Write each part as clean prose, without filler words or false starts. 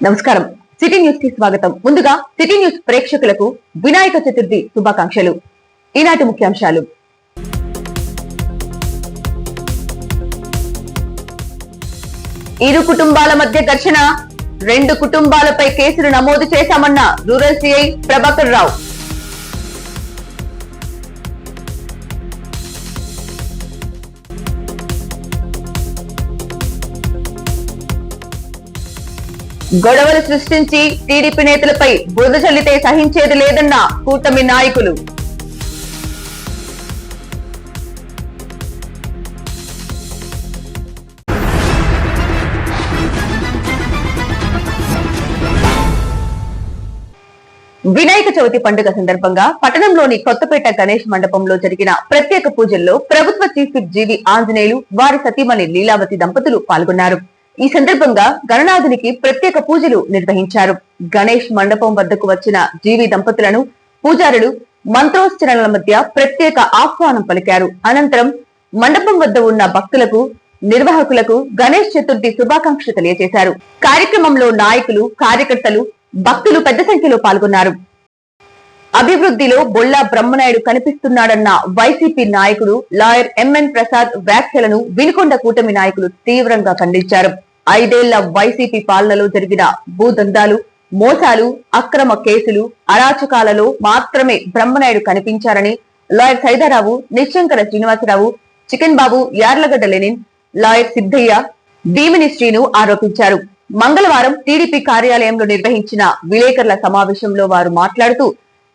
నమస్కారం. City news కి స్వాగతం. ముందుగా సిటీ న్యూస్ ప్రేక్షకులకు వినాయక చతుర్థి శుభాకాంక్షలు. ఈనాటి ముఖ్యాంశాలు. ఇరు కుటుంబాల మధ్య ఘర్షణ, 2 కుటుంబాలపై కేసులు నమోదు చేశామన్న రూరల్ సిఐ ప్రభాకర్ రావు. గొడవలు సృష్టించి టీడీపీ నేతలపై బురద చల్లితే సహించేది లేదన్న కూటమి నాయకులు. వినాయక చవితి పండుగ సందర్భంగా పట్టణంలోని కొత్తపేట గణేష్ మండపంలో జరిగిన ప్రత్యేక పూజల్లో ప్రభుత్వ చీఫ్ విప్ జీవి ఆంజనేయులు, వారి సతీమణి లీలావతి దంపతులు పాల్గొన్నారు. ఈ సందర్భంగా గణనాథునికి ప్రత్యేక పూజలు నిర్వహించారు. గణేష్ మండపం వద్దకు వచ్చిన జీవి దంపతులను పూజారులు మంత్రోచ్చరణల మధ్య ప్రత్యేక ఆహ్వానం పలికారు. అనంతరం మండపం వద్ద ఉన్న భక్తులకు, నిర్వాహకులకు గణేష్ చతుర్థి శుభాకాంక్షలు తెలియజేశారు. కార్యక్రమంలో నాయకులు, కార్యకర్తలు, భక్తులు పెద్ద సంఖ్యలో పాల్గొన్నారు. అభివృద్ధిలో బొల్లా బ్రహ్మనాయుడు కనిపిస్తున్నాడన్న వైసీపీ నాయకుడు లాయర్ ఎంఎన్ ప్రసాద్ వ్యాఖ్యలను వినుకొండ కూటమి నాయకులు తీవ్రంగా ఖండించారు. 5 ఏళ్ల వైసీపీ పాలనలో జరిగిన భూదందాలు, మోసాలు, అక్రమ కేసులు, అరాచకాలలో మాత్రమే బ్రహ్మనాయుడు కనిపించారని లాయర్ సైదారావు, నిశంకర శ్రీనివాసరావు, చికెన్ బాబు, యార్లగడ్డ లెనిన్, లాయర్ సిద్ధయ్య, భీమిని శ్రీను ఆరోపించారు. మంగళవారం టీడీపీ కార్యాలయంలో నిర్వహించిన విలేకరుల సమావేశంలో వారు మాట్లాడుతూ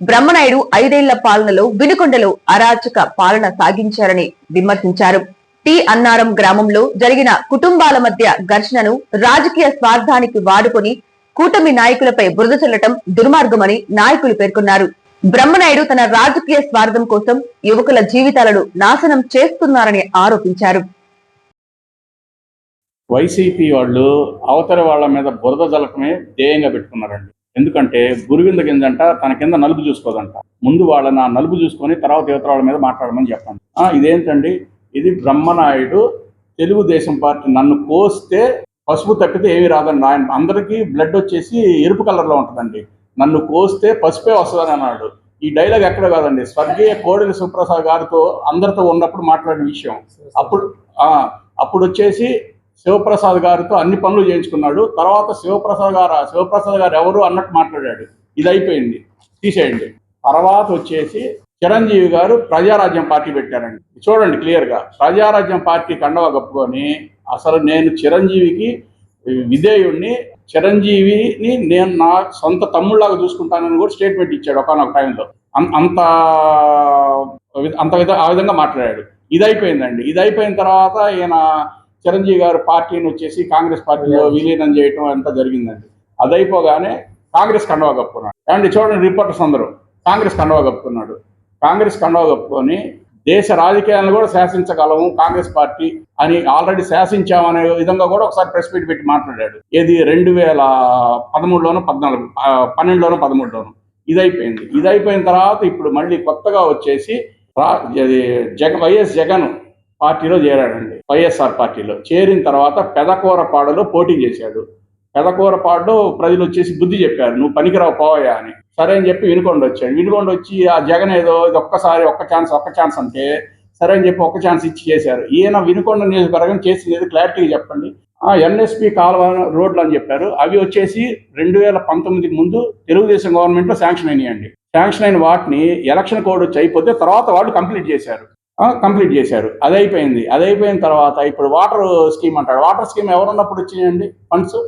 బ్రహ్మనాయుడు 5 ఏళ్ల పాలనలో వినుకొండలో అరాచక పాలన సాగించారని విమర్శించారు. టి అన్నారం గ్రామంలో జరిగిన కుటుంబాల మధ్య ఘర్షణను రాజకీయ స్వార్థానికి వాడుకొని కూటమి నాయకులపై బురద చల్లటం దుర్మార్గమని నాయకులు పేర్కొన్నారు. బ్రహ్మనాయుడు తన రాజకీయ స్వార్థం కోసం యువకుల జీవితాలను నాశనం చేస్తున్నారని ఆరోపించారు. వైసీపీ వాళ్ళు అవతల వాళ్ళ మీద బురద జలకమే ధ్యేయంగా పెట్టుకున్నారండి. ఎందుకంటే గురువింద కిందంట తన కింద నలుపు చూసుకోదంట. ముందు వాళ్ళని ఆ నలుపు చూసుకొని తర్వాత యువతల వాళ్ళ మీద మాట్లాడమని చెప్పండి. ఇదేంటండి, ఇది బ్రహ్మనాయుడు తెలుగుదేశం పార్టీ నన్ను కోస్తే పసుపు తప్పితే ఏమీ రాదండి. ఆయన అందరికీ బ్లడ్ వచ్చేసి ఎరుపు కలర్లో ఉంటుందండి. నన్ను కోస్తే పసుపే వస్తుందని అన్నాడు. ఈ డైలాగ్ ఎక్కడ కాదండి, స్వర్గీయ కోడెల సుప్రసాద్ గారితో అందరితో ఉన్నప్పుడు మాట్లాడిన విషయం. అప్పుడు వచ్చేసి శివప్రసాద్ గారితో అన్ని పనులు చేయించుకున్నాడు. తర్వాత శివప్రసాద్ గారు ఎవరు అన్నట్టు మాట్లాడాడు. ఇది అయిపోయింది, తీసేయండి. తర్వాత వచ్చేసి చిరంజీవి గారు ప్రజారాజ్యం పార్టీ పెట్టారండి. చూడండి క్లియర్గా, ప్రజారాజ్యం పార్టీ కండవ కప్పుకొని అసలు నేను చిరంజీవికి విధేయుడిని, చిరంజీవిని నేను నా సొంత తమ్ముళ్ళలాగా చూసుకుంటానని కూడా స్టేట్మెంట్ ఇచ్చాడు ఒకనొక టైంలో. ఆ విధంగా మాట్లాడాడు. ఇది అయిపోయిందండి. ఇది అయిపోయిన తర్వాత ఈయన చిరంజీవి గారు పార్టీని వచ్చేసి కాంగ్రెస్ పార్టీలో విలీనం చేయటం అంతా జరిగిందండి. అదైపోగానే కాంగ్రెస్ కండవా కప్పుకున్నాడు. అండి చూడండి, రిపోర్టర్స్ అందరూ కాంగ్రెస్ కండవా కప్పుకున్నాడు. కాంగ్రెస్ కండవా కప్పుకొని దేశ రాజకీయాలను కూడా శాసించగలము కాంగ్రెస్ పార్టీ అని, ఆల్రెడీ శాసించామనే విధంగా కూడా ఒకసారి ప్రెస్ మీట్ పెట్టి మాట్లాడాడు. ఏది 2013లోనో 12లోనో 13లోనో. ఇది అయిపోయిన తర్వాత ఇప్పుడు మళ్ళీ కొత్తగా వచ్చేసి వైఎస్ జగన్ పార్టీలో చేరాడండి. వైఎస్ఆర్ పార్టీలో చేరిన తర్వాత పెదకూరపాడులో పోటీ చేశాడు. పెదకూరపాడులో ప్రజలు వచ్చేసి బుద్ధి చెప్పారు, నువ్వు పనికిరావు పోవయా అని. సరే అని చెప్పి వినుకొండ వచ్చాడు. వినుకొండ వచ్చి ఆ జగన్ ఏదో ఇది ఒక్క ఛాన్స్ అంటే సరే అని చెప్పి ఒక్క ఛాన్స్ ఇచ్చి చేశారు. ఈయన వినుకొండ నియోజకవర్గం చేసింది క్లారిటీగా చెప్పండి. ఎన్ఎస్పి కాలువ రోడ్లు అని చెప్పారు. అవి వచ్చేసి 2019కి ముందు తెలుగుదేశం గవర్నమెంట్లో శాంక్షన్ అయినాయండి. శాంక్షన్ అయిన వాటిని ఎలక్షన్ కోడ్ వచ్చి అయిపోతే తర్వాత వాళ్ళు కంప్లీట్ చేశారు. అది అయిపోయిన తర్వాత ఇప్పుడు వాటర్ స్కీమ్ అంటాడు. వాటర్ స్కీమ్ ఎవరున్నప్పుడు వచ్చినాయండి ఫండ్స్?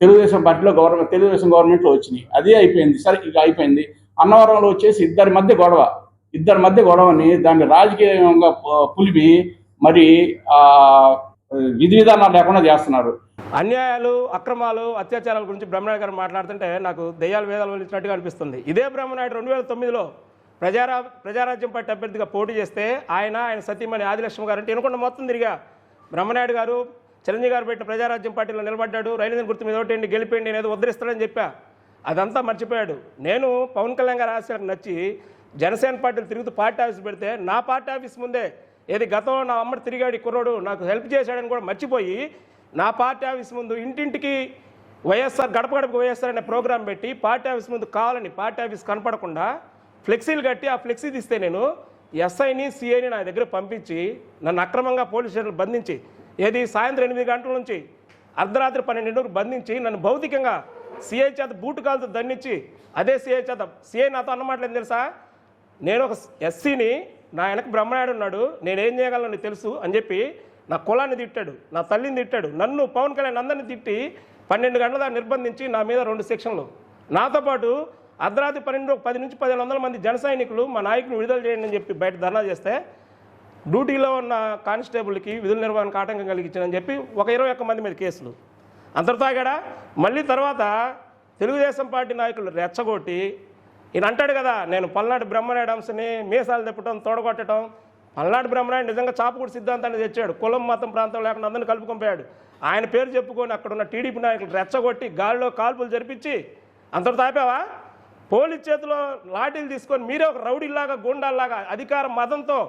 తెలుగుదేశం పార్టీలో తెలుగుదేశం గవర్నమెంట్లో వచ్చినాయి. అదే అయిపోయింది. సరే ఇక అయిపోయింది. అన్నవరంలో వచ్చేసి ఇద్దరి మధ్య గొడవని దాన్ని రాజకీయంగా పులిమి మరి విధి విధానాలు లేకుండా చేస్తున్నారు. అన్యాయాలు, అక్రమాలు, అత్యాచారాల గురించి బ్రహ్మనాయుడు గారు మాట్లాడుతుంటే నాకు దెయ్యాలు వేదాలు వలిచినట్టుగా అనిపిస్తుంది. ఇదే బ్రహ్మనాయుడు 2009లో ప్రజారాజ్యం పార్టీ అభ్యర్థిగా పోటీ చేస్తే ఆయన సతీమణి ఆదిలక్ష్మి గారు అంటే వినుకొండ మొత్తం తిరిగా బ్రహ్మనాయుడు గారు చిరంజీవి గారు పెట్టిన ప్రజారాజ్యం పార్టీలో నిలబడ్డాడు. రైలు గుర్తు మీద ఓటేయండి, గెలిపేయండి, నేను ఏదో ఉద్ధరిస్తాడని చెప్పా. అదంతా మర్చిపోయాడు. నేను పవన్ కళ్యాణ్ గారు ఆశయానికి నచ్చి జనసేన పార్టీలు తిరుగుతూ పార్టీ ఆఫీస్ పెడితే నా పార్టీ ఆఫీస్ ముందే ఏది గతంలో నా అమ్మడి తిరిగాడు కుర్రోడు నాకు హెల్ప్ చేశాడని కూడా మర్చిపోయి నా పార్టీ ఆఫీస్ ముందు ఇంటింటికి వైఎస్ఆర్ గడప గడప వైఎస్ఆర్ అనే ప్రోగ్రాం పెట్టి పార్టీ ఆఫీస్ ముందు కావాలని పార్టీ ఆఫీస్ కనపడకుండా ఫ్లెక్సీలు కట్టి ఆ ఫ్లెక్సీ తీస్తే నేను ఎస్ఐని సిఐని నా దగ్గర పంపించి నన్ను అక్రమంగా పోలీస్ స్టేషన్లు బంధించి ఏది సాయంత్రం 8 గంటల నుంచి అర్ధరాత్రి 12 బంధించి నన్ను భౌతికంగా సిఐ చేత బూటు కాలుతో దండించి అదే సిఐ నాతో అన్నమాటలేదు తెలుసా, నేను ఒక ఎస్సీని, నా వెనక బ్రహ్మనాయుడు ఉన్నాడు, నేనేం చేయగలను నీకు తెలుసు అని చెప్పి నా కులాన్ని తిట్టాడు, నా తల్లిని తిట్టాడు, నన్ను పవన్ కళ్యాణ్ అందరిని తిట్టి 12 గంటల దాకా నిర్బంధించి నా మీద 2 సెక్షన్లు. నాతో పాటు అర్ధరాత్రి 10 నుంచి 1500 మంది జన సైనికులు మా నాయకుని విడుదల చేయండి అని చెప్పి బయట ధర్నా చేస్తే డ్యూటీలో ఉన్న కానిస్టేబుల్కి విధుల నిర్వహణకు ఆటంకం కలిగించానని చెప్పి ఒక 21 మంది మీద కేసులు. అంతటితో ఆగాడా? మళ్ళీ తర్వాత తెలుగుదేశం పార్టీ నాయకులు రెచ్చగొట్టి ఈయన అంటాడు కదా, నేను పల్నాడు బ్రహ్మనాయుడు అంశని మీసాలు తిప్పటం తోడగొట్టడం. పల్నాడు బ్రహ్మనాయుడు నిజంగా చాపుకుడి సిద్ధాంతాన్ని తెచ్చాడు, కులం మతం ప్రాంతం లేకుండా అందరిని కలుపుకొంపాడు. ఆయన పేరు చెప్పుకొని అక్కడ ఉన్న టీడీపీ నాయకులు రెచ్చగొట్టి గాలిలో కాల్పులు జరిపించి అంతటితో ఆపావా? పోలీస్ చేతిలో లాఠీలు తీసుకొని మీరే ఒక రౌడీలాగా గూండాల్లాగా అధికార మతంతో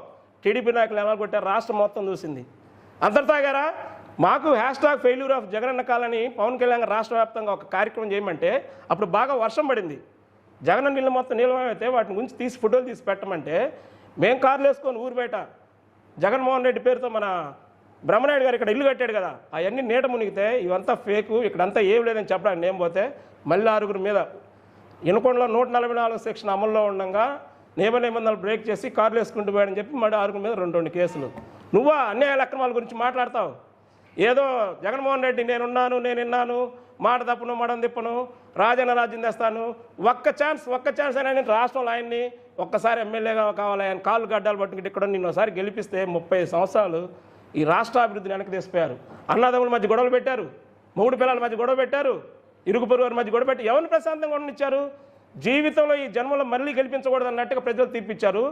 టీడీపీ నాయకులు ఎలా కొట్టారు రాష్ట్రం మొత్తం చూసింది. అంతటితో ఆగారా? మాకు #ఫెయిల్యూర్ ఆఫ్ జగనన్న కాలని పవన్ కళ్యాణ్ రాష్ట్ర వ్యాప్తంగా ఒక కార్యక్రమం చేయమంటే అప్పుడు బాగా వర్షం పడింది, జగన్ నీళ్ళు మొత్తం నీళ్ళమైతే వాటిని గురించి తీసి ఫోటోలు తీసి పెట్టమంటే మేము కార్లు వేసుకొని ఊరు బయట జగన్మోహన్ రెడ్డి పేరుతో మన బ్రహ్మనాయుడు గారు ఇక్కడ ఇల్లు కట్టాడు కదా, అవన్నీ నీట మునిగితే ఇవంతా ఫేకు, ఇక్కడంతా ఏం లేదని చెప్పడానికి నేను పోతే మళ్ళీ 6 మీద ఇనుకొండలో 144 సెక్షన్ అమల్లో ఉండగా నిబంధనలు బ్రేక్ చేసి కార్లు వేసుకుంటూ పోయాడని చెప్పి మళ్ళీ 6 మీద 2 కేసులు. నువ్వా అన్యాయాల అక్రమాల గురించి మాట్లాడతావు? ఏదో జగన్మోహన్ రెడ్డి నేను విన్నాను, మాట తప్పును మడం తిప్పను, రాజన్న రాజ్యం తెస్తాను, ఒక్క ఛాన్స్ అని రాష్ట్రంలో ఆయన్ని ఒక్కసారి ఎమ్మెల్యేగా కావాలి, ఆయన కాళ్ళు గడ్డాలు పట్టుకుంటే ఇక్కడ నిన్న ఒకసారి గెలిపిస్తే 30 సంవత్సరాలు ఈ రాష్ట్ర అభివృద్ధిని వెనక్కి తీసిపోయారు. అన్నదమ్ముల మధ్య గొడవలు పెట్టారు, మొగుడు పిల్లల మధ్య గొడవ పెట్టారు, ఇరుగు పొరుగు వారి మధ్య గొడవ పెట్టి ఎవరిని ప్రశాంతంగా ఉండనిచ్చారు? జీవితంలో ఈ జన్మలో మళ్ళీ గెలిపించకూడదు అన్నట్టుగా ప్రజలు తీర్పిచ్చారు.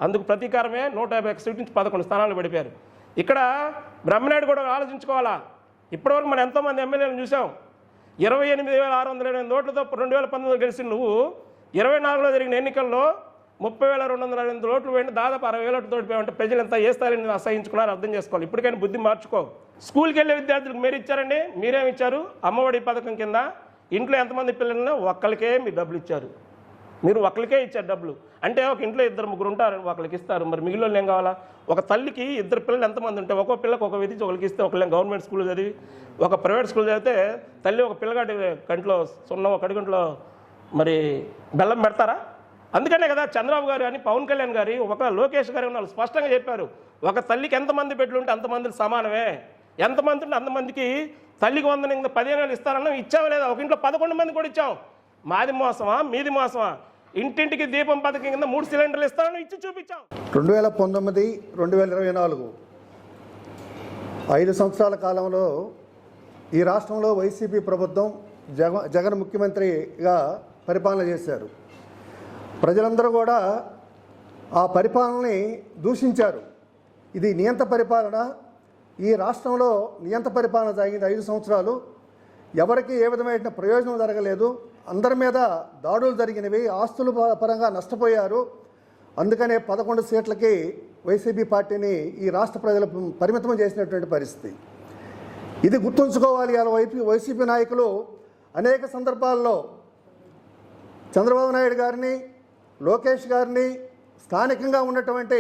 అందుకు ప్రతీకారమే 150 సీట్ల నుంచి 11 స్థానాలు పడిపోయారు. ఇక్కడ బ్రహ్మనాయుడు కూడా ఆలోచించుకోవాలా. ఇప్పటివరకు మనం ఎంతోమంది ఎమ్మెల్యేలను చూసాం. 28,628 ఓట్లతో 2019 గెలిచిన నువ్వు 24లో జరిగిన ఎన్నికల్లో 30,228 ఓట్లు పోయింది, దాదాపు 60,000 ఓట్లు తోడిపోయామంటే ప్రజలు ఎంత ఏ స్థాయిని అసహించుకున్నారో అర్థం చేసుకోవాలి. ఇప్పటికైనా బుద్ధి మార్చుకో. స్కూల్కి వెళ్ళే విద్యార్థులకు మీరు ఇచ్చారండి, మీరేమి ఇచ్చారు? అమ్మఒడి పథకం కింద ఇంట్లో ఎంతమంది పిల్లలను ఒక్కరికే మీరు డబ్బులు ఇచ్చారు, మీరు ఒక్కరికే ఇచ్చారు డబ్బులు. అంటే ఒక ఇంట్లో 2-3 ఉంటారు, ఒకరికి ఇస్తారు, మరి మిగిలిన ఏం కావాలా? ఒక తల్లికి 2 పిల్లలు ఎంతమంది ఉంటే ఒక్కో పిల్లకి ఒక విధి ఒకరికి ఇస్తే ఒకళ్ళేం గవర్నమెంట్ స్కూల్ చదివి ఒక ప్రైవేట్ స్కూల్ చదివితే తల్లి ఒక పిల్లగాడి కంట్లో సున్నం ఒక అడుగుంట్లో మరి బెల్లం పెడతారా? అందుకనే కదా చంద్రబాబు గారు కానీ పవన్ కళ్యాణ్ గారి ఒక లోకేష్ గారు వాళ్ళు స్పష్టంగా చెప్పారు, ఒక తల్లికి ఎంతమంది బిడ్డలు ఉంటే అంతమంది సమానమే, ఎంతమంది ఉంటే అంతమందికి తల్లికి 100 15 ఇస్తారన్నా ఇచ్చామా లేదా? ఒక ఇంట్లో 11 మంది కూడా ఇచ్చాం. మాది మోసమా మీది మోసమా? ఇంటింటికి దీపం పథకం కింద 3 సిలిండర్లు ఇస్తారని ఇచ్చి చూపించాం. 2019, 2024 5 సంవత్సరాల కాలంలో ఈ రాష్ట్రంలో వైసీపీ ప్రభుత్వం జగన్ ముఖ్యమంత్రిగా పరిపాలన చేశారు. ప్రజలందరూ కూడా ఆ పరిపాలనని దూషించారు. ఇది నియంత పరిపాలన, ఈ రాష్ట్రంలో నియంత పరిపాలన సాగింది 5 సంవత్సరాలు. ఎవరికి ఏ విధమైన ప్రయోజనం జరగలేదు, అందరి మీద దాడులు జరిగినవి, ఆస్తుల పరంగా నష్టపోయారు. అందుకనే 11 సీట్లకి వైసీపీ పార్టీని ఈ రాష్ట్ర ప్రజలు పరిమితం చేసినటువంటి పరిస్థితి. ఇది గుర్తుంచుకోవాలి. అలా వైసీపీ నాయకులు అనేక సందర్భాల్లో చంద్రబాబు నాయుడు గారిని, లోకేష్ గారిని, స్థానికంగా ఉన్నటువంటి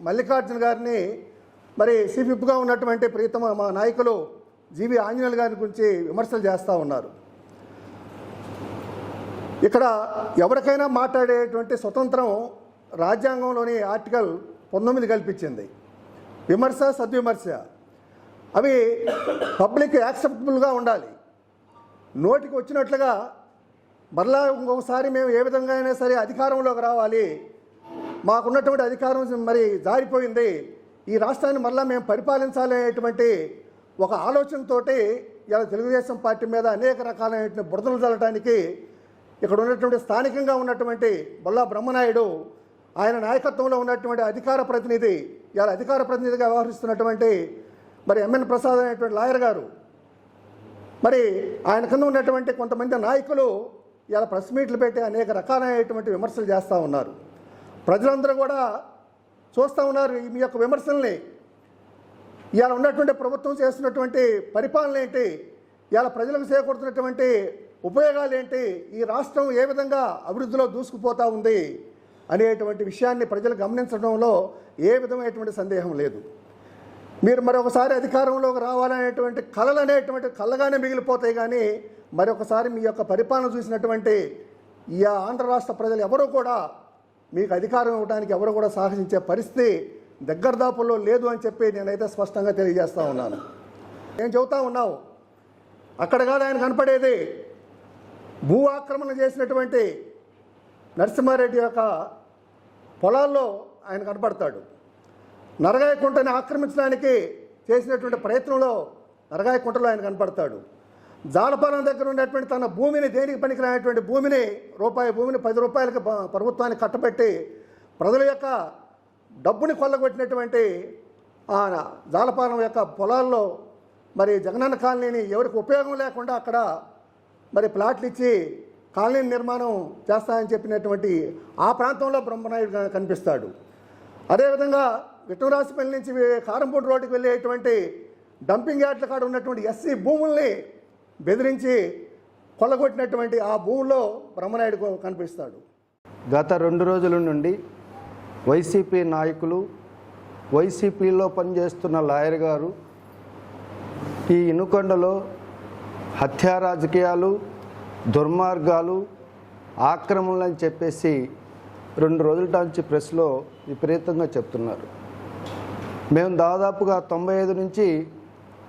మల్లికార్జున గారిని, మరి సిపిప్గా ఉన్నటువంటి ప్రీతమ మా నాయకులు జీవి ఆంజనేయులు గారి గురించి విమర్శలు చేస్తూ ఉన్నారు. ఇక్కడ ఎవరికైనా మాట్లాడేటువంటి స్వతంత్రం రాజ్యాంగంలోని ఆర్టికల్ 19 కల్పించింది. విమర్శ, సద్విమర్శ అవి పబ్లిక్ యాక్సెప్టబుల్గా ఉండాలి. నోటికి వచ్చినట్లుగా మరలా ఇంకొకసారి మేము ఏ విధంగా అయినా సరే అధికారంలోకి రావాలి, మాకున్నటువంటి అధికారం మరి జారిపోయింది, ఈ రాష్ట్రాన్ని మరలా మేము పరిపాలించాలనేటువంటి ఒక ఆలోచనతోటి ఇలా తెలుగుదేశం పార్టీ మీద అనేక రకాలైనటువంటి బురదలు చల్లడానికి ఇక్కడ ఉన్నటువంటి స్థానికంగా ఉన్నటువంటి బొల్లా బ్రహ్మనాయుడు, ఆయన నాయకత్వంలో ఉన్నటువంటి అధికార ప్రతినిధి, ఇలా అధికార ప్రతినిధిగా వ్యవహరిస్తున్నటువంటి మరి ఎంఎన్ ప్రసాద్ అనేటువంటి లాయర్ గారు, మరి ఆయన కింద ఉన్నటువంటి కొంతమంది నాయకులు ఇలా ప్రెస్ మీట్లు పెట్టి అనేక రకాలైనటువంటి విమర్శలు చేస్తూ ఉన్నారు. ప్రజలందరూ కూడా చూస్తూ ఉన్నారు మీ యొక్క విమర్శల్ని. ఇవాళ ఉన్నటువంటి ప్రభుత్వం చేస్తున్నటువంటి పరిపాలన ఏంటి, ఇలా ప్రజలకు చేకూరుతున్నటువంటి ఉపయోగాలు ఏంటి, ఈ రాష్ట్రం ఏ విధంగా అభివృద్ధిలో దూసుకుపోతూ ఉంది అనేటువంటి విషయాన్ని ప్రజలు గమనించడంలో ఏ విధమైనటువంటి సందేహం లేదు. మీరు మరొకసారి అధికారంలోకి రావాలనేటువంటి కళలు అనేటువంటి కళ్ళగానే మిగిలిపోతాయి. కానీ మరొకసారి మీ యొక్క పరిపాలన చూసినటువంటి ఈ ఆంధ్ర రాష్ట్ర ప్రజలు ఎవరూ కూడా మీకు అధికారం ఇవ్వడానికి ఎవరు కూడా సాహసించే పరిస్థితి దగ్గర దాపుల్లో లేదు అని చెప్పి నేనైతే స్పష్టంగా తెలియజేస్తూ ఉన్నాను. నేను చెబుతా ఉన్నావు, అక్కడ కాదు ఆయన కనపడేది, భూ ఆక్రమణ చేసినటువంటి నరసింహారెడ్డి యొక్క పొలాల్లో ఆయన కనపడతాడు. నరగాయకుంటని ఆక్రమించడానికి చేసినటువంటి ప్రయత్నంలో నరగాయకుంటలో ఆయన కనపడతాడు. జాలపాలెం దగ్గర ఉన్నటువంటి తన భూమిని, దేనికి పనికిరానటువంటి భూమిని, రూపాయి భూమిని 10 రూపాయలకి ప్రభుత్వానికి కట్టబెట్టి ప్రజల యొక్క డబ్బుని కొల్లగొట్టినటువంటి ఆ జాలపాలెం యొక్క పొలాల్లో మరి జగనన్న కాలనీని ఎవరికి ఉపయోగం లేకుండా అక్కడ మరి ప్లాట్లు ఇచ్చి కాలనీ నిర్మాణం చేస్తానని చెప్పినటువంటి ఆ ప్రాంతంలో బ్రహ్మనాయుడు కనిపిస్తాడు. అదేవిధంగా విట్టంరాసిపల్లి నుంచి కారంపూడి రోడ్డుకి వెళ్ళేటువంటి డంపింగ్ యార్డ్ల కాడ ఉన్నటువంటి ఎస్సీ భూముల్ని బెదిరించి కొల్లగొట్టినటువంటి ఆ భూముల్లో బ్రహ్మనాయుడు కనిపిస్తాడు. గత 2 రోజుల నుండి వైసీపీ నాయకులు, వైసీపీలో పనిచేస్తున్న లాయర్ గారు ఈ ఇనుకొండలో హత్యా రాజకీయాలు, దుర్మార్గాలు, ఆక్రమణలు అని చెప్పేసి 2 రోజుల నుంచి ప్రెస్లో విపరీతంగా చెప్తున్నారు. మేము దాదాపుగా 95 నుంచి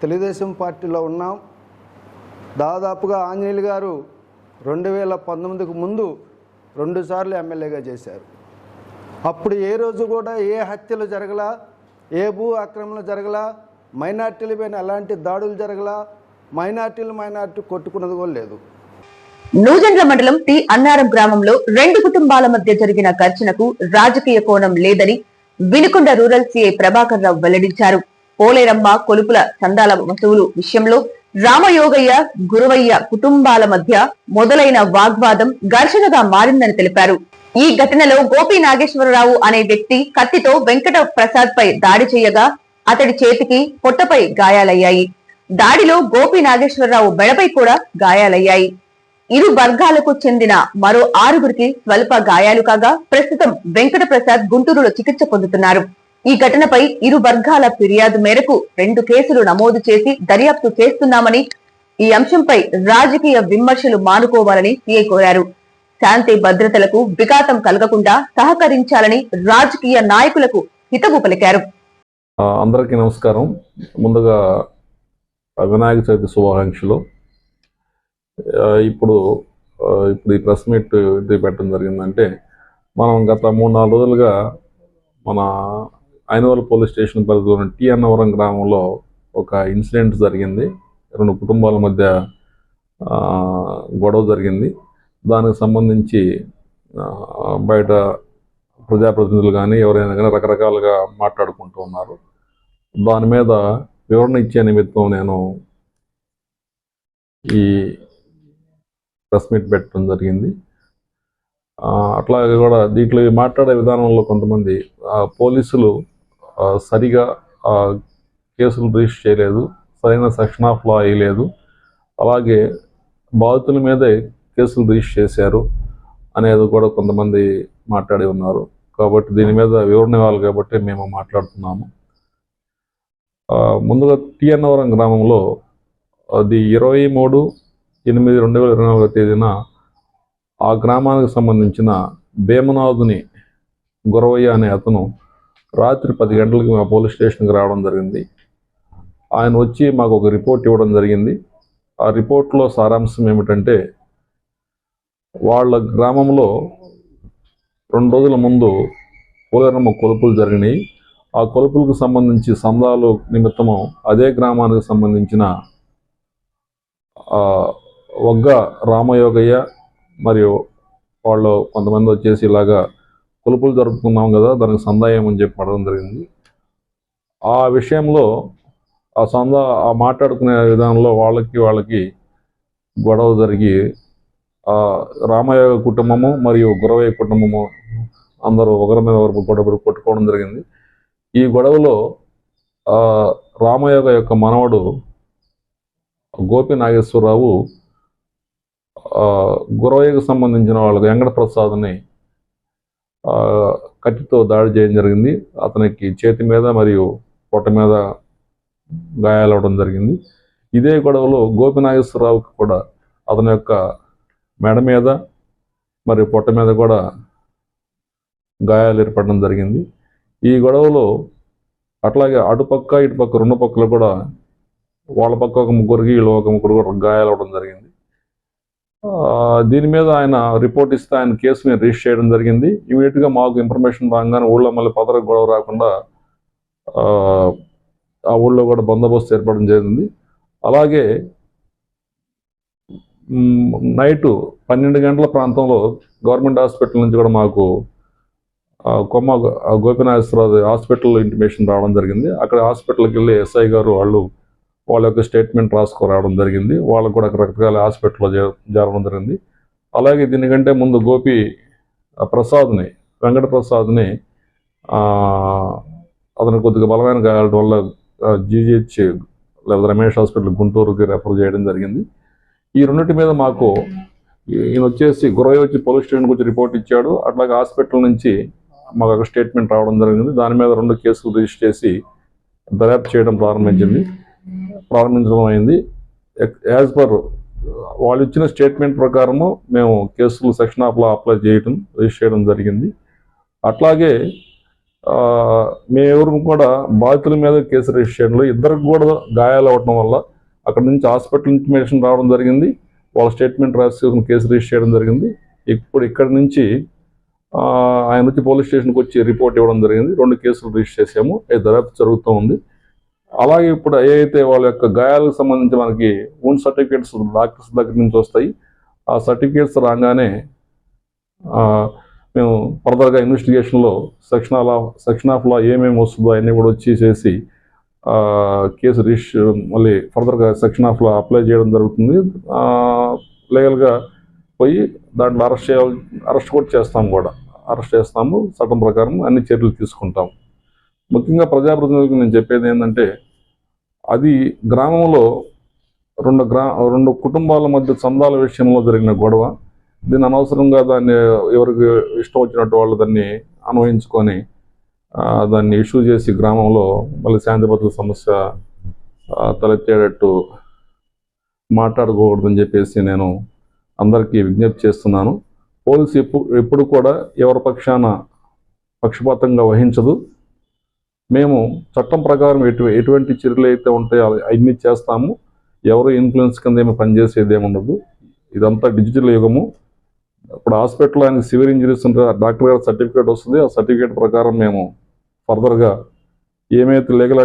తెలుగుదేశం పార్టీలో ఉన్నాం. దాదాపుగా ఆంజనేయులు గారు 2019కు ముందు 2 సార్లు ఎమ్మెల్యేగా చేశారు. అప్పుడు ఏ రోజు కూడా ఏ హత్యలు జరగలా, ఏ భూ ఆక్రమణ జరగలా, మైనార్టీల పైన ఎలాంటి దాడులు జరగలా, మైనార్టీ కొట్టుకున్నది కూడా లేదు. నూజెండ్ల మండలం టి అన్నారం గ్రామంలో 2 కుటుంబాల మధ్య జరిగిన ఘర్షణకు రాజకీయ కోణం లేదని వినుకొండ రూరల్ సిఐ ప్రభాకర్ రావు వెల్లడించారు. పోలేరమ్మ కొలుపుల చందాల వసూలు విషయంలో రామయోగయ్య, గురవయ్య కుటుంబాల మధ్య మొదలైన వాగ్వాదం ఘర్షణగా మారిందని తెలిపారు. ఈ ఘటనలో గోపి నాగేశ్వరరావు అనే వ్యక్తి కత్తితో వెంకట ప్రసాద్ పై దాడి చేయగా అతడి చేతికి, పొట్టపై గాయాలయ్యాయి. దాడిలో గోపి నాగేశ్వరరావు మెడపై కూడా గాయాలయ్యాయి. ఇరు వర్గాలకు చెందిన మరో 6గురికి స్వల్ప గాయాలు కాగా ప్రస్తుతం వెంకట ప్రసాద్ గుంటూరులో చికిత్స పొందుతున్నారు. ఈ ఘటనపై ఇరు వర్గాల ఫిర్యాదు మేరకు 2 కేసులు నమోదు చేసి దర్యాప్తు చేస్తున్నామని, ఈ అంశంపై రాజకీయ విమర్శలు మానుకోవాలని సీఐ కోరారు. శాంతి భద్రతలకు విఘాతం కలగకుండా సహకరించాలని రాజకీయ నాయకులకు హితవు పలికారు. అందరికీ నమస్కారం. ముందుగా వినాయక చవితి శుభాకాంక్షలు. ఇప్పుడు ఈ ప్రెస్ మీట్ ఇది పెట్టడం జరిగిందంటే, మనం గత 3-4 రోజులుగా మన ఐనవల్ పోలీస్ స్టేషన్ పరిధిలో టి అన్నవరం గ్రామంలో ఒక ఇన్సిడెంట్ జరిగింది. 2 కుటుంబాల మధ్య గొడవ జరిగింది. దానికి సంబంధించి బయట ప్రజాప్రతినిధులు కానీ ఎవరైనా కానీ రకరకాలుగా మాట్లాడుకుంటూ ఉన్నారు. దాని మీద వివరణ ఇచ్చే నిమిత్తం నేను ఈ ప్రెస్ మీట్ పెట్టడం జరిగింది. అట్లాగే కూడా దీంట్లో మాట్లాడే విధానంలో కొంతమంది పోలీసులు సరిగా కేసులు రిజిస్టర్ చేయలేదు, సరైన సెక్షన్ ఆఫ్ లా వేయలేదు, అలాగే బాధితుల మీదే కేసులు రిజిస్టర్ చేశారు అనేది కూడా కొంతమంది మాట్లాడి ఉన్నారు. కాబట్టి దీని మీద వివరణ ఇవ్వాలి కాబట్టి మేము మాట్లాడుతున్నాము. ముందుగా టి అన్నవరం గ్రామంలో అది 23/8/2024 తేదీన ఆ గ్రామానికి సంబంధించిన భీమనాథుని గురవయ్య అనే అతను రాత్రి 10 గంటలకి మా పోలీస్ స్టేషన్కి రావడం జరిగింది. ఆయన వచ్చి మాకు ఒక రిపోర్ట్ ఇవ్వడం జరిగింది. ఆ రిపోర్ట్లో సారాంశం ఏమిటంటే, వాళ్ళ గ్రామంలో 2 రోజుల ముందు పోలేరమ్మ కొలుపులు జరిగినాయి. ఆ కొలుపులకు సంబంధించి సందాలు నిమిత్తము అదే గ్రామానికి సంబంధించిన వగ్గ రామయోగయ్య మరియు వాళ్ళు కొంతమంది వచ్చేసి ఇలాగా కొలుపులు జరుపుకున్నాం కదా, దానికి సందా ఏమని చెప్పి అడగడం జరిగింది. ఆ విషయంలో ఆ మాట్లాడుకునే విధానంలో వాళ్ళకి గొడవ జరిగి రామయోగ కుటుంబము మరియు గురవయ్య కుటుంబము అందరూ ఒకరి మీద ఒకరు గొడవ కొట్టుకోవడం జరిగింది. ఈ గొడవలో రామయోగ యొక్క మనవడు గోపి నాగేశ్వరరావు గురవయ్యకు సంబంధించిన వాళ్ళకు వెంకట ప్రసాద్ని కత్తితో దాడి చేయడం జరిగింది. అతనికి చేతి మీద మరియు పొట్ట మీద గాయాలవడం జరిగింది. ఇదే గొడవలో గోపి నాగేశ్వరరావుకి కూడా అతని యొక్క మెడ మీద మరియు పొట్ట మీద కూడా గాయాలు ఏర్పడడం జరిగింది. ఈ గొడవలో అట్లాగే అటుపక్క ఇటుపక్క రెండు పక్కలు కూడా వాళ్ళ పక్క ఒక ముగ్గురికి వీళ్ళ ఒక ముగ్గురు కూడా గాయాలు అవడం జరిగింది. దీని మీద ఆయన రిపోర్ట్ ఇస్తే ఆయన కేసు మీద రిజిస్టర్ చేయడం జరిగింది. ఇమీడియట్గా మాకు ఇన్ఫర్మేషన్ రాగానే ఊళ్ళో మళ్ళీ పదర గొడవ రాకుండా ఆ ఊళ్ళో కూడా బందోబస్తు ఏర్పడడం జరిగింది. అలాగే నైటు 12 గంటల ప్రాంతంలో గవర్నమెంట్ హాస్పిటల్ నుంచి కూడా మాకు కొమ్మ గోపినాథేశ్వరరావు హాస్పిటల్లో ఇంటిమేషన్ రావడం జరిగింది. అక్కడ హాస్పిటల్కి వెళ్ళి ఎస్ఐ గారు వాళ్ళ యొక్క స్టేట్మెంట్ రాసుకురావడం జరిగింది. వాళ్ళకు కూడా రకరకాల హాస్పిటల్లో చేరడం జరిగింది. అలాగే దీనికంటే ముందు గోపి ప్రసాద్ని వెంకట ప్రసాద్ని అతను కొద్దిగా బలమైన గాయాల వల్ల జీజీహెచ్ లేదా రమేష్ హాస్పిటల్ గుంటూరుకి రెఫర్ చేయడం జరిగింది. ఈ రెండింటి మీద మాకు ఈయన వచ్చేసి గురవయ్య వచ్చి పోలీస్ స్టేషన్కి వచ్చి రిపోర్ట్ ఇచ్చాడు. అట్లాగే హాస్పిటల్ నుంచి మాకు ఒక స్టేట్మెంట్ రావడం జరిగింది. దాని మీద 2 కేసులు రిజిస్టర్ చేసి దర్యాప్తు చేయడం ప్రారంభించడం అయింది. యాజ్ పర్ వాళ్ళు ఇచ్చిన స్టేట్మెంట్ ప్రకారము మేము కేసులు section of law apply register చేయడం జరిగింది. అట్లాగే మేమెవరు కూడా బాధితుల మీద కేసు రిజిస్టర్ చేయడంలో ఇద్దరికి కూడా గాయాలు అవ్వడం వల్ల అక్కడ నుంచి హాస్పిటల్ ఇంటిమేషన్ రావడం జరిగింది. వాళ్ళ స్టేట్మెంట్ రాసి కేసు రిజిస్టర్ చేయడం జరిగింది. ఇప్పుడు ఇక్కడ నుంచి ఆయన వచ్చి పోలీస్ స్టేషన్కి వచ్చి రిపోర్ట్ ఇవ్వడం జరిగింది. 2 కేసులు రిజిస్టర్ చేసాము. దర్యాప్తు జరుగుతూ ఉంది. అలాగే ఇప్పుడు ఏదైతే వాళ్ళ యొక్క గాయాలకు సంబంధించి మనకి ఓన్ సర్టిఫికేట్స్ డాక్టర్స్ దగ్గర నుంచి వస్తాయి. ఆ సర్టిఫికేట్స్ రాగానే మేము ఫర్దర్గా ఇన్వెస్టిగేషన్లో సెక్షన్ ఆఫ్ లా ఏమేమి వస్తుందో అవన్నీ కూడా వచ్చి చేసి కేసు రిజిస్టర్ మళ్ళీ ఫర్దర్గా సెక్షన్ ఆఫ్ లా అప్లై చేయడం జరుగుతుంది. లీగల్గా పోయి దాంట్లో అరెస్ట్ కూడా చేస్తాము. చట్టం ప్రకారం అన్ని చర్యలు తీసుకుంటాము. ముఖ్యంగా ప్రజాప్రతినిధులకు నేను చెప్పేది ఏంటంటే, అది గ్రామంలో 2 కుటుంబాల మధ్య చందాల విషయంలో జరిగిన గొడవ. దీన్ని అనవసరంగా దాన్ని ఎవరికి ఇష్టం వచ్చినట్టు వాళ్ళు దాన్ని అన్వయించుకొని దాన్ని ఇష్యూ చేసి గ్రామంలో మళ్ళీ శాంతి భద్రత సమస్య తలెత్తేటట్టు మాట్లాడకూడదని చెప్పేసి నేను అందరికీ విజ్ఞప్తి చేస్తున్నాను. పోలీసు ఎప్పుడు కూడా ఎవరి పక్షపాతంగా వహించదు. మేము చట్టం ప్రకారం ఎటువంటి చర్యలు అయితే ఉంటాయో అవన్నీ చేస్తాము. ఎవరు ఇన్ఫ్లుయెన్స్ కింద ఏమి పనిచేసేది ఏముండదు. ఇదంతా డిజిటల్ యుగము. ఇప్పుడు హాస్పిటల్లో ఆయనకి సివియర్ ఇంజరీస్ ఉంటే డాక్టర్ గారి సర్టిఫికేట్ వస్తుంది. ఆ సర్టిఫికేట్ ప్రకారం మేము ఫర్దర్గా ఏమైతే లీగల్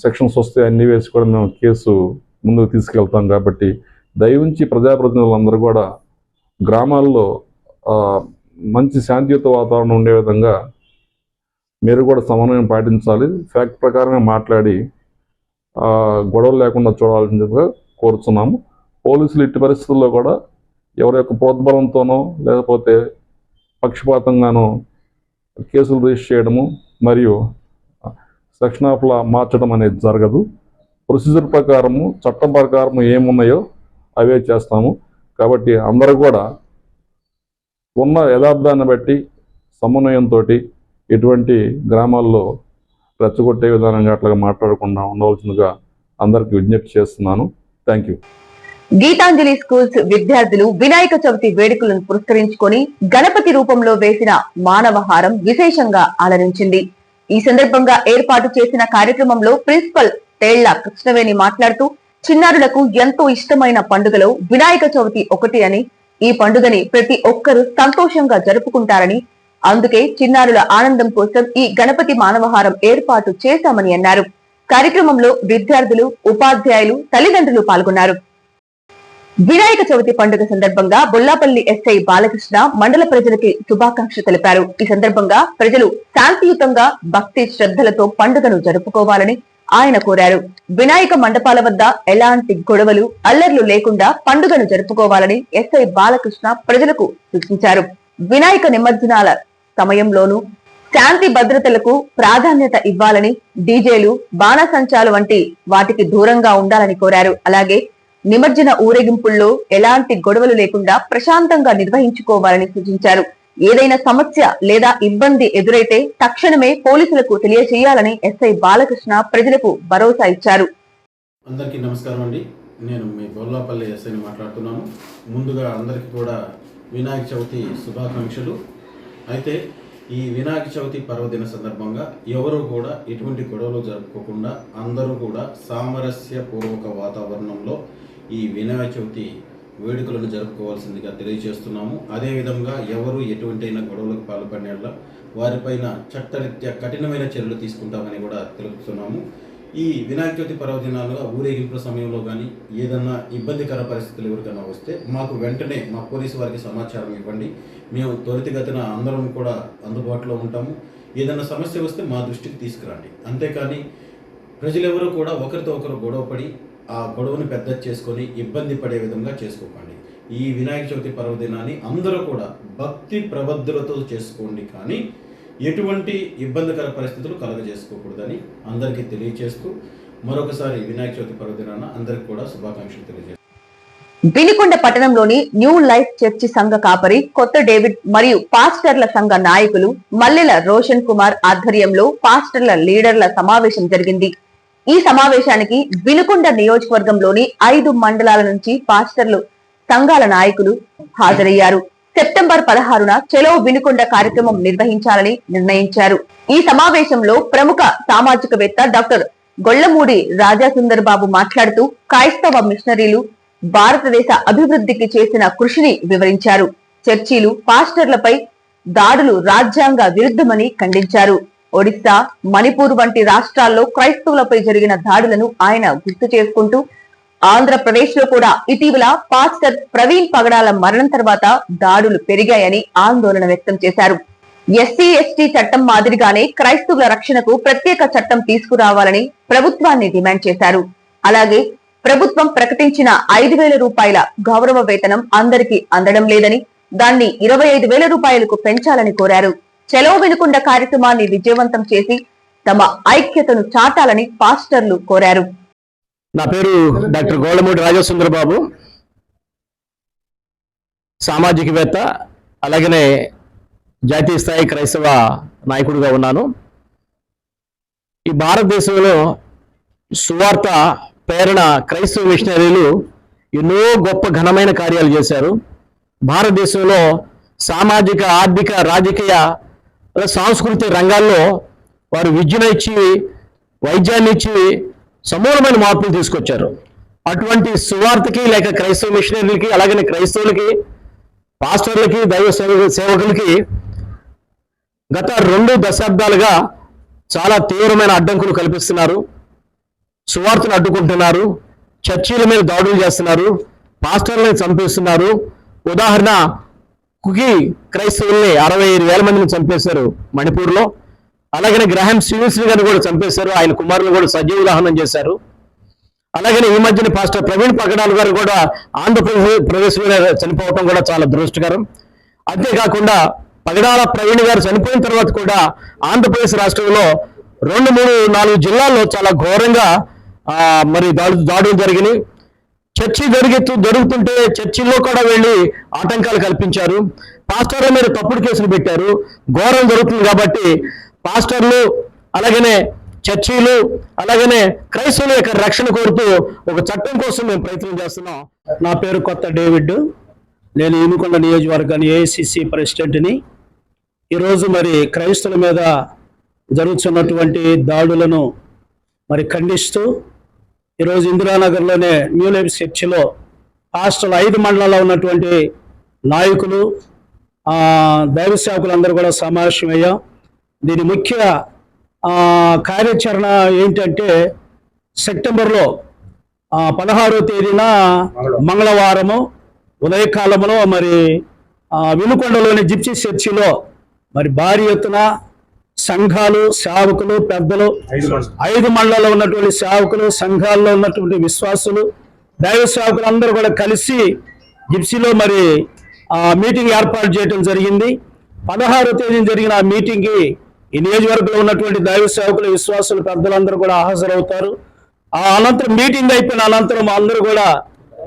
సెక్షన్స్ వస్తే అన్ని వేసి కూడా మేము కేసు ముందుకు తీసుకెళ్తాం. కాబట్టి దయవుంచి ప్రజాప్రతినిధులందరూ కూడా గ్రామాల్లో మంచి శాంతియుత వాతావరణం ఉండే విధంగా మీరు కూడా సమన్వయం పాటించాలి. ఫ్యాక్ట్ ప్రకారమే మాట్లాడి గొడవలు లేకుండా చూడాల్సిందిగా కోరుతున్నాము. పోలీసులు ఇట్టి పరిస్థితుల్లో కూడా ఎవరి యొక్క ప్రోద్బలంతోనో లేకపోతే పక్షపాతంగానో కేసులు రిజిస్టర్ చేయడము మరియు సెక్షన్ ఆఫ్ లా మార్చడం అనేది జరగదు. ప్రొసీజర్ ప్రకారము చట్టం ప్రకారము ఏమున్నాయో అవే చేస్తాము. కాబట్టి అందరూ కూడా ఉన్న యథార్థాన్ని బట్టి సమన్వయంతో ఎటువంటి గ్రామాల్లో రెచ్చగొట్టే విధానంగా అట్లాగా మాట్లాడకుండా ఉండవలసిందిగా అందరికీ విజ్ఞప్తి చేస్తున్నాను. Thank you. గీతాంజలి స్కూల్స్ విద్యార్థులు వినాయక చవితి వేడుకలను పురస్కరించుకొని గణపతి రూపంలో వేసిన మానవహారం విశేషంగా అలరించింది. ఈ సందర్భంగా ఏర్పాటు చేసిన కార్యక్రమంలో ప్రిన్సిపల్ తేళ్ల కృష్ణవేణి మాట్లాడుతూ, చిన్నారులకు ఎంతో ఇష్టమైన పండుగలో వినాయక చవితి ఒకటి అని, ఈ పండుగని ప్రతి ఒక్కరూ సంతోషంగా జరుపుకుంటారని, అందుకే చిన్నారుల ఆనందం కోసం ఈ గణపతి మానవహారం ఏర్పాటు చేశామని అన్నారు. కార్యక్రమంలో విద్యార్థులు, ఉపాధ్యాయులు, తల్లిదండ్రులు పాల్గొన్నారు. వినాయక చవితి పండుగ సందర్భంగా బొల్లాపల్లి ఎస్ఐ బాలకృష్ణ మండల ప్రజలకి శుభాకాంక్షలు తెలిపారు. ఈ సందర్భంగా ప్రజలు శాంతియుతంగా భక్తి శ్రద్ధలతో పండుగను జరుపుకోవాలని ఆయన కోరారు. వినాయక మండపాల వద్ద ఎలాంటి గొడవలు, అల్లర్లు లేకుండా పండుగను జరుపుకోవాలని ఎస్ఐ బాలకృష్ణ ప్రజలకు సూచించారు. వినాయక నిమజ్జనాల సమయంలోనూ శాంతి భద్రతలకు ప్రాధాన్యత ఇవ్వాలని, డీజేలు, బాణసంచాలు వంటి వాటికి దూరంగా ఉండాలని కోరారు. అలాగే నిమజ్జన ఊరేగింపుల్లో ఎలాంటి గొడవలు లేకుండా ప్రశాంతంగా నిర్వహించుకోవాలని సూచించారు. ఏదైనా సమస్య లేదా ఇబ్బంది ఎదురైతే తక్షణమే పోలీసులకు తెలియజేయాలని ఎస్ఐ బాలకృష్ణ ప్రజలకు భరోసా ఇచ్చారు. అందరికీ నమస్కారం అండి. నేను మీ బొల్లాపల్లి ఎస్ఐని మాట్లాడుతున్నాను. ముందుగా అందరికీ కూడా వినాయక చవితి శుభాకాంక్షలు. అయితే ఈ వినాయక చవితి పర్వదిన సందర్భంగా ఎవరు కూడా ఎటువంటి గొడవలు జరుపుకోకుండా అందరూ కూడా సామరస్యపూర్వక వాతావరణంలో ఈ వినాయక చవితి వేడుకలను జరుపుకోవాల్సిందిగా తెలియజేస్తున్నాము. అదేవిధంగా ఎవరు ఎటువంటి గొడవలకు పాల్పడిన వారిపైన చట్టరీత్యా కఠినమైన చర్యలు తీసుకుంటామని కూడా తెలుపుతున్నాము. ఈ వినాయక చవితి పర్వదినాలుగా ఊరేగింపుల సమయంలో కానీ ఏదన్నా ఇబ్బందికర పరిస్థితులు ఎవరికైనా వస్తే మాకు వెంటనే మా పోలీసు వారికి సమాచారం ఇవ్వండి. మేము త్వరితగతిన అందరం కూడా అందుబాటులో ఉంటాము. ఏదైనా సమస్య వస్తే మా దృష్టికి తీసుకురండి. అంతేకాని ప్రజలెవరూ కూడా ఒకరితో ఒకరు గొడవపడి ఆ గొడవను పెద్ద చేసుకొని ఇబ్బంది పడే విధంగా చేసుకోకండి. ఈ వినాయక చవితి పర్వదినాన్ని అందరూ కూడా భక్తి ప్రబద్ధులతో చేసుకోండి, కానీ ఎటువంటి ఇబ్బందికర పరిస్థితులు కలగజేసుకోకూడదని అందరికీ తెలియజేస్తూ మరొకసారి వినాయక చవితి పర్వదినాన అందరికీ కూడా శుభాకాంక్షలు తెలియజేస్తాను. వినుకొండ పట్టణంలోని న్యూ లైఫ్ చర్చి సంఘ కాపరి కొత్త డేవిడ్ మరియు పాస్టర్ల సంఘ నాయకులు మల్లెల రోషన్ కుమార్ ఆధ్వర్యంలో పాస్టర్ల లీడర్ల సమావేశం జరిగింది. ఈ సమావేశానికి వినుకొండ నియోజకవర్గంలోని 5 మండలాల నుంచి పాస్టర్లు, సంఘాల నాయకులు హాజరయ్యారు. సెప్టెంబర్ 16న చలో వినుకొండ కార్యక్రమం నిర్వహించాలని నిర్ణయించారు. ఈ సమావేశంలో ప్రముఖ సామాజికవేత్త డాక్టర్ గొల్లమూడి రాజాసుందర్ బాబు మాట్లాడుతూ క్రైస్తవ మిషనరీలు భారతదేశ అభివృద్ధికి చేసిన కృషిని వివరించారు. చర్చీలు, పాస్టర్లపై దాడులు రాజ్యాంగ విరుద్ధమని ఖండించారు. ఒడిశా, మణిపూర్ వంటి రాష్ట్రాల్లో క్రైస్తవులపై జరిగిన దాడులను ఆయన గుర్తు చేసుకుంటూ ఆంధ్రప్రదేశ్ లో కూడా ఇటీవల పాస్టర్ ప్రవీణ్ పగడాల మరణం తర్వాత దాడులు పెరిగాయని ఆందోళన వ్యక్తం చేశారు. ఎస్సీ ఎస్టీ చట్టం మాదిరిగానే క్రైస్తవుల రక్షణకు ప్రత్యేక చట్టం తీసుకురావాలని ప్రభుత్వాన్ని డిమాండ్ చేశారు. అలాగే ప్రభుత్వం ప్రకటించిన 5,000 రూపాయల గౌరవ వేతనం అందరికీ అందడం లేదని, దాన్ని 25,000 రూపాయలకు పెంచాలని కోరారు. చలో వినుకొండ కార్యక్రమాన్ని విజయవంతం చేసి తమ ఐక్యతను చాటాలని పాస్టర్లు కోరారు. నా పేరు డాక్టర్ గోళ్ళమూడి రాజాసుందర్ బాబు, సామాజికవేత్త, అలాగనే జాతీయ స్థాయి క్రైస్తవ నాయకుడిగా ఉన్నాను. ఈ భారతదేశంలో సువార్త ప్రేరణ క్రైస్తవ మిషనరీలు ఎన్నో గొప్ప ఘనమైన కార్యాలు చేశారు. భారతదేశంలో సామాజిక, ఆర్థిక, రాజకీయ, సాంస్కృతిక రంగాల్లో వారు విద్యను ఇచ్చి, వైద్యాన్ని ఇచ్చి సమూలమైన మార్పులు తీసుకొచ్చారు. అటువంటి సువార్తకి లేక క్రైస్తవ మిషనరీలకి, అలాగనే క్రైస్తవులకి, పాస్టర్లకి, దైవ సేవకులకి గత 2 దశాబ్దాలుగా చాలా తీవ్రమైన అడ్డంకులు కల్పిస్తున్నారు. సువార్తను అడ్డుకుంటున్నారు, చర్చీల మీద దాడులు చేస్తున్నారు, పాస్టర్లను చంపేస్తున్నారు. ఉదాహరణ, కుకీ క్రైస్తవుల్ని 65,000 మందిని చంపేశారు మణిపూర్లో. అలాగనే గ్రహాం స్టీవెన్సన్ గారిని కూడా చంపేశారు. ఆయన కుమారులు కూడా సజీవ దహనం చేశారు. అలాగనే ఈ మధ్యన పాస్టర్ ప్రవీణ్ పగడాల్ గారు కూడా ఆంధ్రప్రదేశ్లో చనిపోవటం కూడా చాలా దురదృష్టకరం. అంతేకాకుండా పగడాల ప్రవీణ్ గారు చనిపోయిన తర్వాత కూడా ఆంధ్రప్రదేశ్ రాష్ట్రంలో 2, 3, 4 జిల్లాల్లో చాలా ఘోరంగా మరి దాడులు జరిగినాయి. చర్చి జరుగుతుంటే చర్చిల్లో కూడా వెళ్ళి ఆటంకాలు కల్పించారు. పాస్టర్ల మీద తప్పుడు కేసులు పెట్టారు. ఘోరం జరుగుతుంది కాబట్టి పాస్టర్లు, అలాగనే చర్చీలు, అలాగనే క్రైస్తవుల యొక్క రక్షణ కోరుతూ ఒక చట్టం కోసం మేము ప్రయత్నం చేస్తున్నాం. నా పేరు కొత్త డేవిడ్. నేను వినుకొండ నియోజకవర్గాన్ని ఏఐసిసి ప్రెసిడెంట్ని. ఈరోజు మరి క్రైస్తవుల మీద జరుగుతున్నటువంటి దాడులను మరి ఖండిస్తూ ఈరోజు ఇందిరానగర్లోనే న్యూ లైఫ్ చర్చిలో పాస్టర్లు 5 మండలాల్లో ఉన్నటువంటి నాయకులు, దైవ సేవకులందరూ కూడా సమావేశమయ్యాం. దీని ముఖ్య కార్యాచరణ ఏంటంటే సెప్టెంబర్లో 16వ తేదీన మంగళవారము ఉదయకాలంలో మరి వినుకొండలోని జిప్సీ చర్చిలో మరి భారీ ఎత్తున సంఘాలు, సేవకులు, పెద్దలు, 5 మండలాల్లో ఉన్నటువంటి సేవకులు, సంఘాల్లో ఉన్నటువంటి విశ్వాసులు, దైవ సేవకులు అందరూ కూడా కలిసి జిప్సీలో మరి మీటింగ్ ఏర్పాటు చేయడం జరిగింది. 16వ తేదీన జరిగిన ఆ మీటింగ్కి ఈ నియోజకవర్గంలో ఉన్నటువంటి దైవ సేవకులు, విశ్వాసులు, పెద్దలందరూ కూడా హాజరవుతారు. ఆ అనంతరం మీటింగ్ అయిపోయిన అనంతరం అందరూ కూడా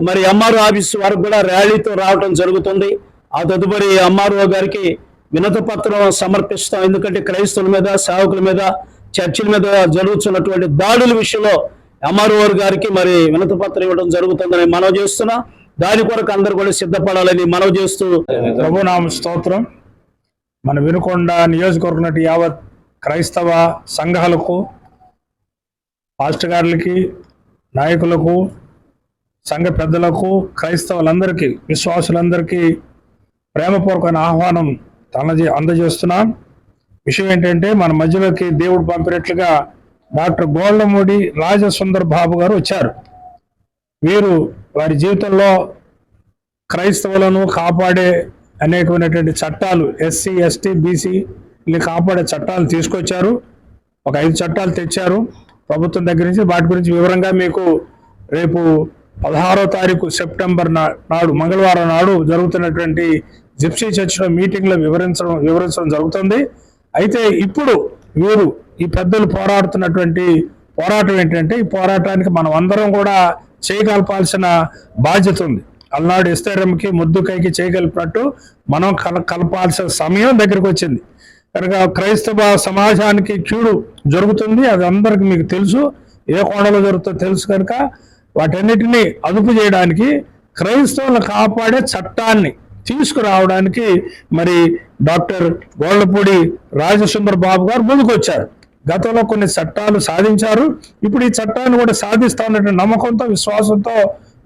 మరి ఎంఆర్ఓ ఆఫీస్ వరకు కూడా ర్యాలీతో రావడం జరుగుతుంది. ఆ తదుపరి ఎంఆర్ఓ గారికి వినతి పత్రం సమర్పిస్తాం. ఎందుకంటే క్రైస్తవుల మీద, సేవకుల మీద, చర్చిల మీద జరుగుతున్నటువంటి దాడుల విషయంలో ఎంఆర్ఓ గారికి మరి వినతి పత్రం ఇవ్వడం జరుగుతుందని మనవి చేస్తున్నా. దాని కొరకు అందరూ కూడా సిద్ధపడాలని మనవి చేస్తూ, ప్రభునామ స్తోత్రం. మన వినుకొండ నియోజకవర్గం యావత్ క్రైస్తవ సంఘాలకు, పాస్టర్ గారులకి, నాయకులకు, సంఘ పెద్దలకు, క్రైస్తవులందరికీ, విశ్వాసులందరికీ ప్రేమపూర్వకమైన ఆహ్వానం అందజేస్తున్నాం. విషయం ఏంటంటే, మన మధ్యలోకి దేవుడు పంపినట్లుగా డాక్టర్ గోళ్ళమూడి రాజసుందర్ బాబు గారు వచ్చారు. వీరు వారి జీవితంలో క్రైస్తవులను కాపాడే అనేకమైనటువంటి చట్టాలు, ఎస్సీ, ఎస్టీ, బీసీ కాపాడే చట్టాలు తీసుకొచ్చారు. ఒక 5 చట్టాలు తెచ్చారు ప్రభుత్వం దగ్గర నుంచి. వాటి గురించి వివరంగా మీకు రేపు 16వ తారీఖు సెప్టెంబర్ నాడు, మంగళవారం నాడు జరుగుతున్నటువంటి జిప్సీ చర్చిలో మీటింగ్లో వివరించడం జరుగుతుంది. అయితే ఇప్పుడు వీరు ఈ పెద్దలు పోరాడుతున్నటువంటి పోరాటం ఏంటంటే, ఈ పోరాటానికి మనం అందరం కూడా చేయగలపాల్సిన బాధ్యత ఉంది. అలనాడు ఎస్తేరమ్మకి, ముద్దుకైకి చేయగలిపినట్టు మనం కలపాల్సిన సమయం దగ్గరికి వచ్చింది. కనుక క్రైస్తవ సమాజానికి కీడు జరుగుతుంది, అది అందరికి మీకు తెలుసు, ఏ కోణంలో జరుగుతుందో తెలుసు. కనుక వాటన్నిటినీ అదుపు చేయడానికి, క్రైస్తవులను కాపాడే చట్టాన్ని తీసుకురావడానికి మరి డాక్టర్ గోళ్ళపూడి రాజసుందర్ బాబు గారు ముందుకు వచ్చారు. గతంలో కొన్ని చట్టాలు సాధించారు, ఇప్పుడు ఈ చట్టాన్ని కూడా సాధిస్తా ఉన్నటువంటి నమ్మకంతో, విశ్వాసంతో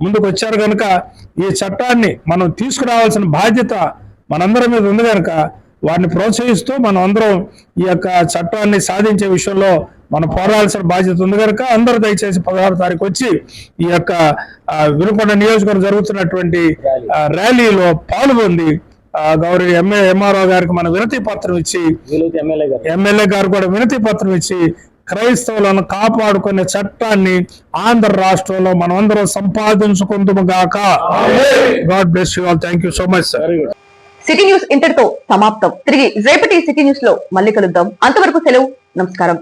ముందుకు వచ్చారు. కనుక ఈ చట్టాన్ని మనం తీసుకురావాల్సిన బాధ్యత మనందరి మీద ఉంది. కనుక వారిని ప్రోత్సహిస్తూ మనం అందరం ఈ యొక్క చట్టాన్ని సాధించే విషయంలో మనం పోరాడాల్సిన బాధ్యత ఉంది. కనుక అందరూ దయచేసి 16వ తారీఖు వచ్చి ఈ యొక్క వినుకొండ నియోజకవర్గం జరుగుతున్నటువంటి ర్యాలీలో పాల్గొంది గౌరవ ఎంఆర్ఓ గారికి మన వినతి పత్రం ఇచ్చి, ఎమ్మెల్యే గారు కూడా వినతి పత్రం ఇచ్చి, క్రైస్తవులను కాపాడుకునే చట్టాన్ని ఆంధ్ర రాష్ట్రంలో మనం అందరం సంపాదించుకుందాము గాక. God bless you all. Thank you so much sir. City news ఇంతటితో సమాప్తం. తిరిగి రేపటి సిటీ న్యూస్ లో మళ్ళీ కలుద్దాం. అంతవరకు సెలవు. నమస్కారం.